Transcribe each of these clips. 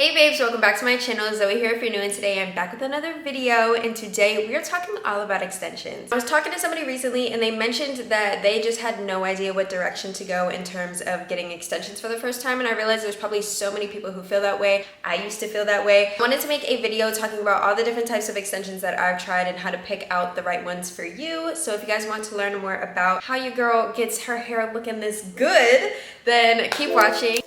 Hey babes, welcome back to my channel. Zoe here if you're new, and today I'm back with another video, and today we are talking all about extensions. I was talking to somebody recently and they mentioned that they just had no idea what direction to go in terms of getting extensions for the first time, and I realized there's probably so many people who feel that way. I used to feel that way. I wanted to make a video talking about all the different types of extensions that I've tried and how to pick out the right ones for you. So if you guys want to learn more about how your girl gets her hair looking this good, then keep watching.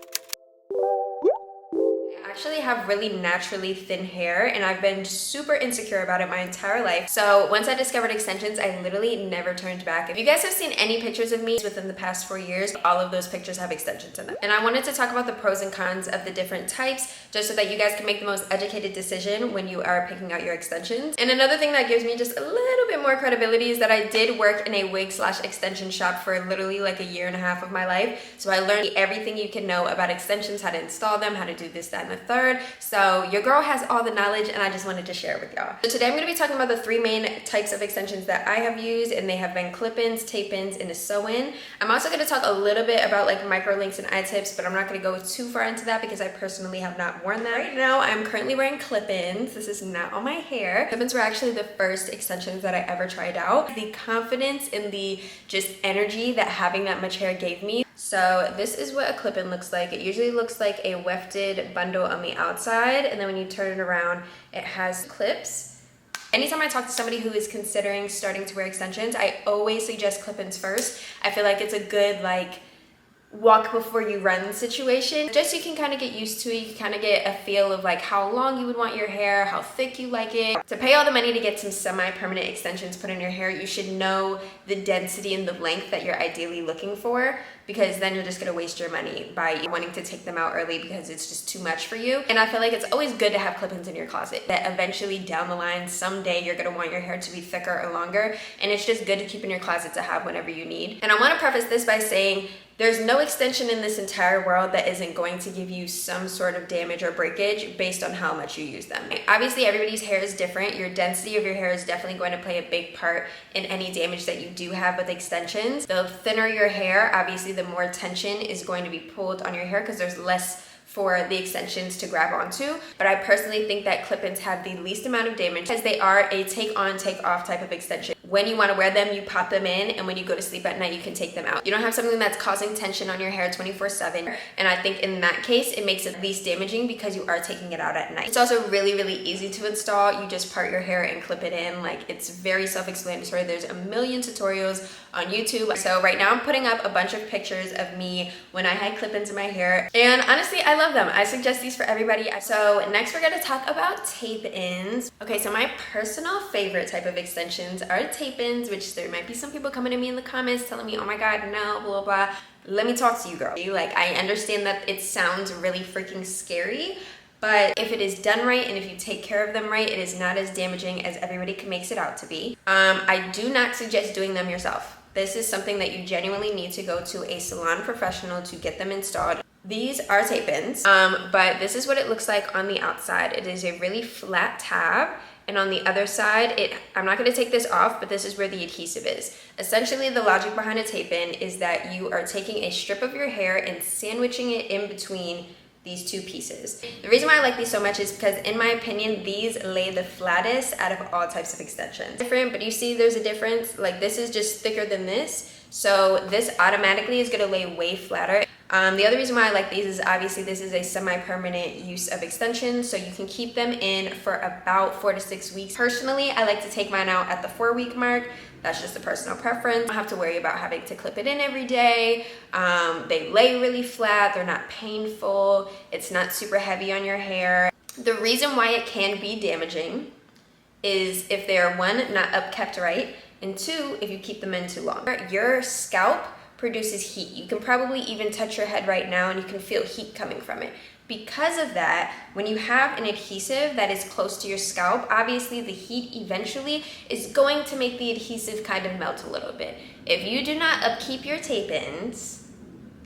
I actually have really naturally thin hair and I've been super insecure about it my entire life. So once I discovered extensions, I literally never turned back. If you guys have seen any pictures of me within the past 4 years, all of those pictures have extensions in them. And I wanted to talk about the pros and cons of the different types just so that you guys can make the most educated decision when you are picking out your extensions. And another thing that gives me just a little bit more credibility is that I did work in a wig/extension shop for literally like a year and a half of my life. So I learned everything you can know about extensions, how to install them, how to do this, that, and the third. So your girl has all the knowledge and I just wanted to share it with y'all. So today I'm going to be talking about the three main types of extensions that I have used, and they have been clip-ins, tape-ins, and a sew-in. I'm also going to talk a little bit about like micro-links and eye tips, but I'm not going to go too far into that because I personally have not worn them. Right now I'm currently wearing clip-ins. This is not on my hair. Clip-ins were actually the first extensions that I ever tried out. The confidence and the just energy that having that much hair gave me. So this is what a clip-in looks like. It usually looks like a wefted bundle on the outside, and then when you turn it around, it has clips. Anytime I talk to somebody who is considering starting to wear extensions, I always suggest clip-ins first. I feel like it's a good like walk before you run situation. Just so you can kind of get used to it, you can kind of get a feel of like how long you would want your hair, how thick you like it. To pay all the money to get some semi-permanent extensions put in your hair, you should know the density and the length that you're ideally looking for, because then you're just gonna waste your money by wanting to take them out early because it's just too much for you. And I feel like it's always good to have clip-ins in your closet, that eventually down the line, someday you're gonna want your hair to be thicker or longer, and it's just good to keep in your closet to have whenever you need. And I wanna preface this by saying there's no extension in this entire world that isn't going to give you some sort of damage or breakage based on how much you use them. Obviously, everybody's hair is different. Your density of your hair is definitely going to play a big part in any damage that you do have with extensions. The thinner your hair, obviously the more tension is going to be pulled on your hair because there's less for the extensions to grab onto. But I personally think that clip-ins have the least amount of damage because they are a take on, take off type of extension. When you want to wear them, you pop them in, and when you go to sleep at night, you can take them out. You don't have something that's causing tension on your hair 24/7, and I think in that case, it makes it least damaging because you are taking it out at night. It's also really, really easy to install. You just part your hair and clip it in. Like, it's very self-explanatory. There's a million tutorials on YouTube. So right now I'm putting up a bunch of pictures of me when I had clip-ins in my hair, and honestly, I love them. I suggest these for everybody. So next we're gonna talk about tape-ins. Okay, so my personal favorite type of extensions are tape-ins, which there might be some people coming to me in the comments telling me, oh my god, no, blah, blah. Let me talk to you, girl. Like, I understand that it sounds really freaking scary, but if it is done right and if you take care of them right, it is not as damaging as everybody makes it out to be. I do not suggest doing them yourself. This is something that you genuinely need to go to a salon professional to get them installed. These are tape-ins, but this is what it looks like on the outside. It is a really flat tab, and on the other side, I'm not gonna take this off, but this is where the adhesive is. Essentially, the logic behind a tape-in is that you are taking a strip of your hair and sandwiching it in between these two pieces. The reason why I like these so much is because, in my opinion, these lay the flattest out of all types of extensions. Different, but you see there's a difference. Like, this is just thicker than this, so this automatically is gonna lay way flatter. The other reason why I like these is obviously this is a semi-permanent use of extensions, so you can keep them in for about 4 to 6 weeks. Personally, I like to take mine out at the 4-week mark. That's just a personal preference. You don't have to worry about having to clip it in every day. They lay really flat, they're not painful, it's not super heavy on your hair. The reason why it can be damaging is if they're, one, not upkept right, and two, if you keep them in too long. Your scalp produces heat. You can probably even touch your head right now and you can feel heat coming from it. Because of that, when you have an adhesive that is close to your scalp, obviously the heat eventually is going to make the adhesive kind of melt a little bit. If you do not upkeep your tape-ins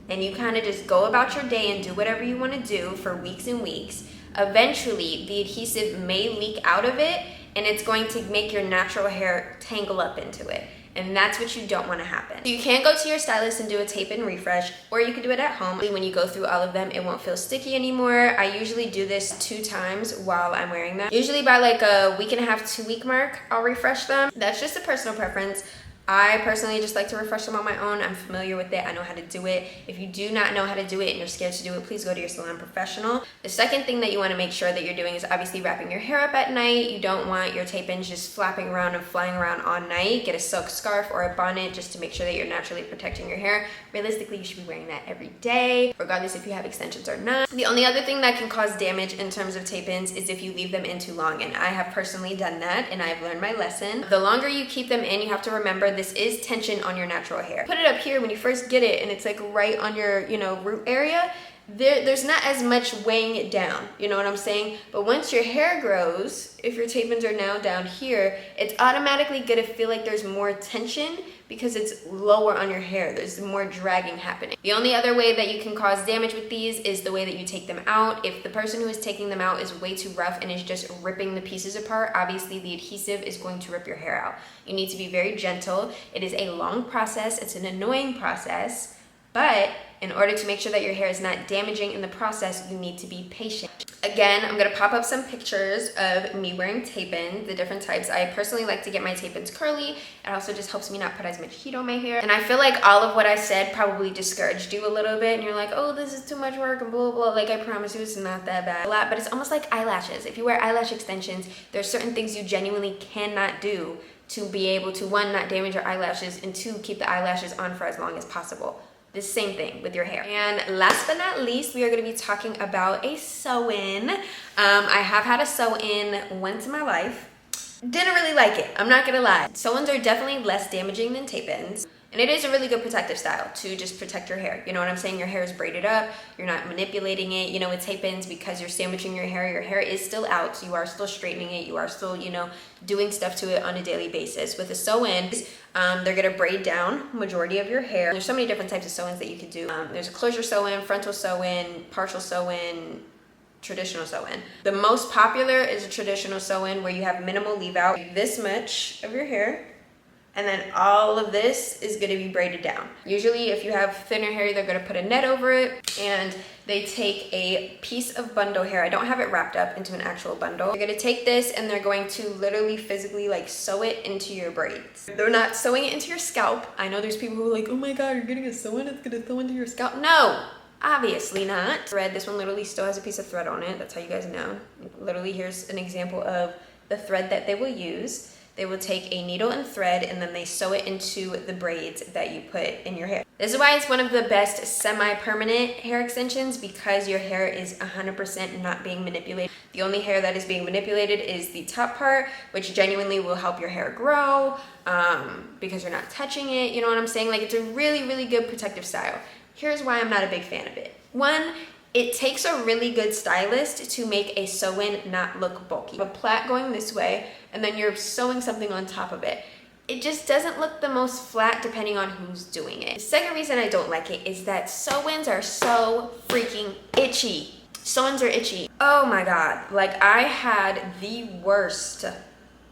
and you kind of just go about your day and do whatever you want to do for weeks and weeks, eventually the adhesive may leak out of it, and it's going to make your natural hair tangle up into it. and that's what you don't want to happen. So you can go to your stylist and do a tape-in refresh, or you can do it at home. When you go through all of them, it won't feel sticky anymore. I usually do this 2 times while I'm wearing them. Usually by like a week and a half, 2 week mark, I'll refresh them. That's just a personal preference. I personally just like to refresh them on my own. I'm familiar with it. I know how to do it. If you do not know how to do it and you're scared to do it, please go to your salon professional. The second thing that you want to make sure that you're doing is obviously wrapping your hair up at night. You don't want your tape-ins just flapping around and flying around all night. Get a silk scarf or a bonnet just to make sure that you're naturally protecting your hair. Realistically, you should be wearing that every day, regardless if you have extensions or not. The only other thing that can cause damage in terms of tape-ins is if you leave them in too long, and I have personally done that, and I've learned my lesson. The longer you keep them in, you have to remember this is tension on your natural hair. Put it up here when you first get it and it's like right on your, root area. There's not as much weighing it down, you know what I'm saying? But once your hair grows, if your tape-ins are now down here, it's automatically gonna feel like there's more tension because it's lower on your hair. There's more dragging happening. The only other way that you can cause damage with these is the way that you take them out. If the person who is taking them out is way too rough and is just ripping the pieces apart, obviously the adhesive is going to rip your hair out. You need to be very gentle. It is a long process. It's an annoying process, but in order to make sure that your hair is not damaging in the process, you need to be patient. Again, I'm gonna pop up some pictures of me wearing tape-ins, the different types. I personally like to get my tape-ins curly. It also just helps me not put as much heat on my hair. And I feel like all of what I said probably discouraged you a little bit, and you're like, oh, this is too much work and blah, blah, blah. Like, I promise you, it's not that bad. A lot, but it's almost like eyelashes. If you wear eyelash extensions, there's certain things you genuinely cannot do to be able to, 1, not damage your eyelashes, and 2, keep the eyelashes on for as long as possible. The same thing with your hair. And last but not least, we are going to be talking about a sew-in. I have had a sew-in once in my life. Didn't really like it, I'm not gonna lie. Sew-ins are definitely less damaging than tape-ins. And it is a really good protective style to just protect your hair. You know what I'm saying? Your hair is braided up, you're not manipulating it. With tape-ins, because you're sandwiching your hair is still out, so you are still straightening it, you are still, doing stuff to it on a daily basis. With a sew-in, they're gonna braid down majority of your hair. There's so many different types of sew-ins that you could do. There's a closure sew-in, frontal sew-in, partial sew-in, traditional sew-in. The most popular is a traditional sew-in where you have minimal leave out, this much of your hair, and then all of this is gonna be braided down. Usually if you have thinner hair, they're gonna put a net over it, and they take a piece of bundle hair. I don't have it wrapped up into an actual bundle. They're gonna take this and they're going to literally physically sew it into your braids. They're not sewing it into your scalp. I know there's people who are like, oh my God, you're getting a sew-in, it's gonna sew into your scalp. No, obviously not. Thread, this one literally still has a piece of thread on it. That's how you guys know. Literally, here's an example of the thread that they will use. They will take a needle and thread and then they sew it into the braids that you put in your hair. This is why it's one of the best semi-permanent hair extensions, because your hair is 100% not being manipulated. The only hair that is being manipulated is the top part, which genuinely will help your hair grow because you're not touching it. You know what I'm saying? It's a really, really good protective style. Here's why I'm not a big fan of it. 1, it takes a really good stylist to make a sew-in not look bulky. You have a plait going this way, and then you're sewing something on top of it. It just doesn't look the most flat depending on who's doing it. The second reason I don't like it is that sew-ins are so freaking itchy. Sew-ins are itchy. Oh my God, I had the worst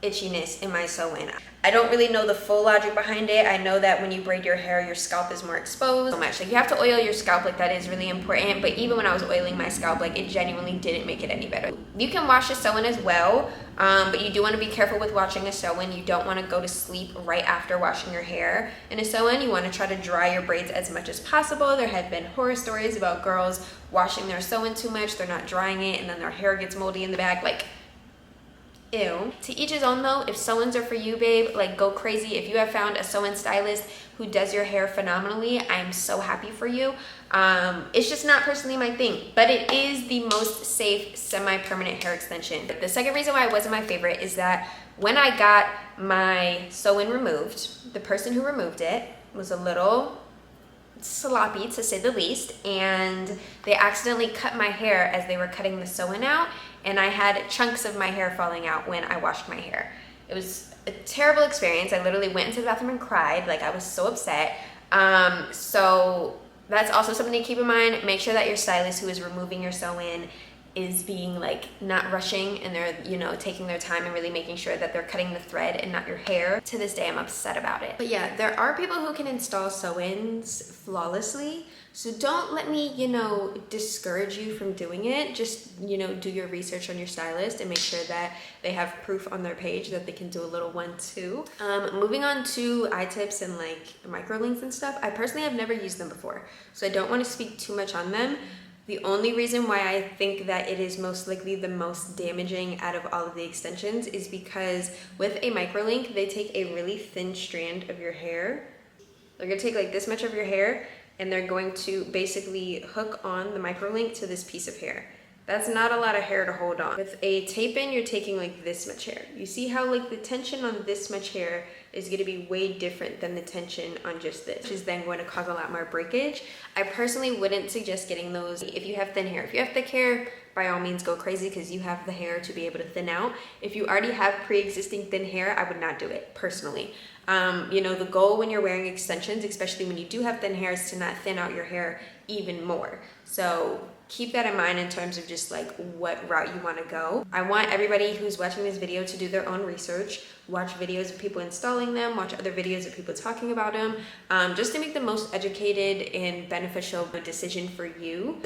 itchiness in my sew-in. I don't really know the full logic behind it. I know that when you braid your hair, your scalp is more exposed. So much. You have to oil your scalp, that is really important. But even when I was oiling my scalp, it genuinely didn't make it any better. You can wash a sew-in as well, but you do want to be careful with washing a sew-in. You don't want to go to sleep right after washing your hair. In a sew-in, you want to try to dry your braids as much as possible. There have been horror stories about girls washing their sew-in too much. They're not drying it, and then their hair gets moldy in the back. Ew. To each his own though. If sew-ins are for you, babe, go crazy. If you have found a sew-in stylist who does your hair phenomenally, I'm so happy for you. It's just not personally my thing, but it is the most safe semi-permanent hair extension. The second reason why it wasn't my favorite is that when I got my sew-in removed, the person who removed it was a little sloppy, to say the least, and they accidentally cut my hair as they were cutting the sew-in out, and I had chunks of my hair falling out when I washed my hair. It was a terrible experience. I literally went into the bathroom and cried. I was so upset. So that's also something to keep in mind. Make sure that your stylist who is removing your sew-in is being like not rushing, and they're, you know, taking their time and really making sure that they're cutting the thread and not your hair. To this day, I'm upset about it. But yeah, there are people who can install sew-ins flawlessly. So don't let me, you know, discourage you from doing it. Just, you know, do your research on your stylist and make sure that they have proof on their page that they can do a little 1-2. Moving on to eye tips and like MicroLinks and stuff. I personally have never used them before, so I don't want to speak too much on them. The only reason why I think that it is most likely the most damaging out of all of the extensions is because with a MicroLink, they take a really thin strand of your hair. They're gonna take like this much of your hair, and they're going to basically hook on the MicroLink to this piece of hair. That's not a lot of hair to hold on. With a tape-in, you're taking like this much hair. You see how like the tension on this much hair is gonna be way different than the tension on just this, which is then going to cause a lot more breakage. I personally wouldn't suggest getting those if you have thin hair. If you have thick hair, by all means go crazy because you have the hair to be able to thin out. If you already have pre-existing thin hair, I would not do it personally. You know, the goal when you're wearing extensions, especially when you do have thin hair, is to not thin out your hair even more. So keep that in mind in terms of just like what route you want to go. I want everybody who's watching this video to do their own research, watch videos of people installing them, watch other videos of people talking about them, just to make the most educated and beneficial decision for you.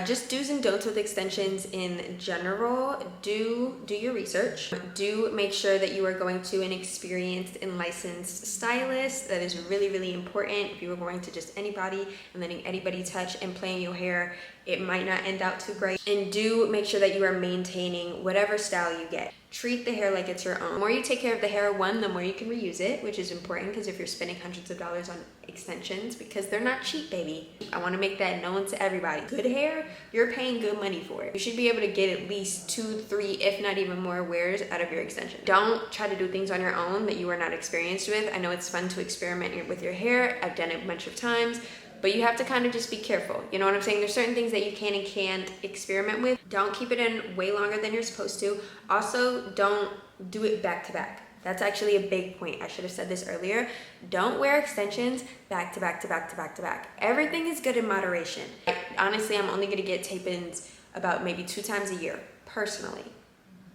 Just do's and don'ts with extensions in general. Do your research. Do make sure that you are going to an experienced and licensed stylist. That is really, really important. If you are going to just anybody and letting anybody touch and play in your hair, it might not end out too great. And do make sure that you are maintaining whatever style you get. Treat the hair like it's your own. The more you take care of the hair, one, the more you can reuse it, which is important because if you're spending hundreds of dollars on extensions, because they're not cheap, baby. I want to make that known to everybody. Good hair, you're paying good money for it. You should be able to get at least 2, 3, if not even more wears out of your extension. Don't try to do things on your own that you are not experienced with. I know it's fun to experiment with your hair. I've done it a bunch of times. But you have to kind of just be careful. You know what I'm saying? There's certain things that you can and can't experiment with. Don't keep it in way longer than you're supposed to. Also, don't do it back to back. That's actually a big point. I should have said this earlier. Don't wear extensions back to back to back to back to back. Everything is good in moderation. Honestly, I'm only gonna get tape-ins about maybe 2 times a year, personally.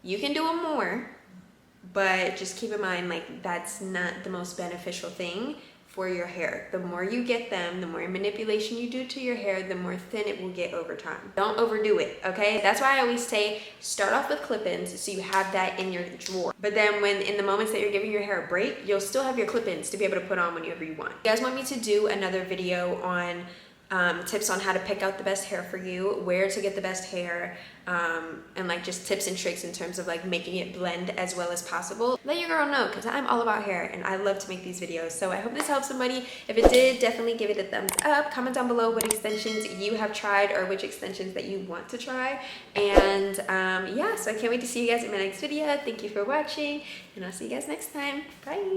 You can do them more, but just keep in mind, like, that's not the most beneficial thing for your hair. The more you get them, the more manipulation you do to your hair, the more thin it will get over time. Don't overdo it, okay? That's why I always say start off with clip-ins so you have that in your drawer. But then when in the moments that you're giving your hair a break, you'll still have your clip-ins to be able to put on whenever you want. You guys want me to do another video on tips on how to pick out the best hair for you, where to get the best hair, and like just tips and tricks in terms of like making it blend as well as possible, let your girl know because I'm all about hair and I love to make these videos. So I hope this helps somebody. If it did, definitely give it a thumbs up. Comment down below what extensions you have tried or which extensions that you want to try. And yeah, so I can't wait to see you guys in my next video. Thank you for watching and I'll see you guys next time. Bye.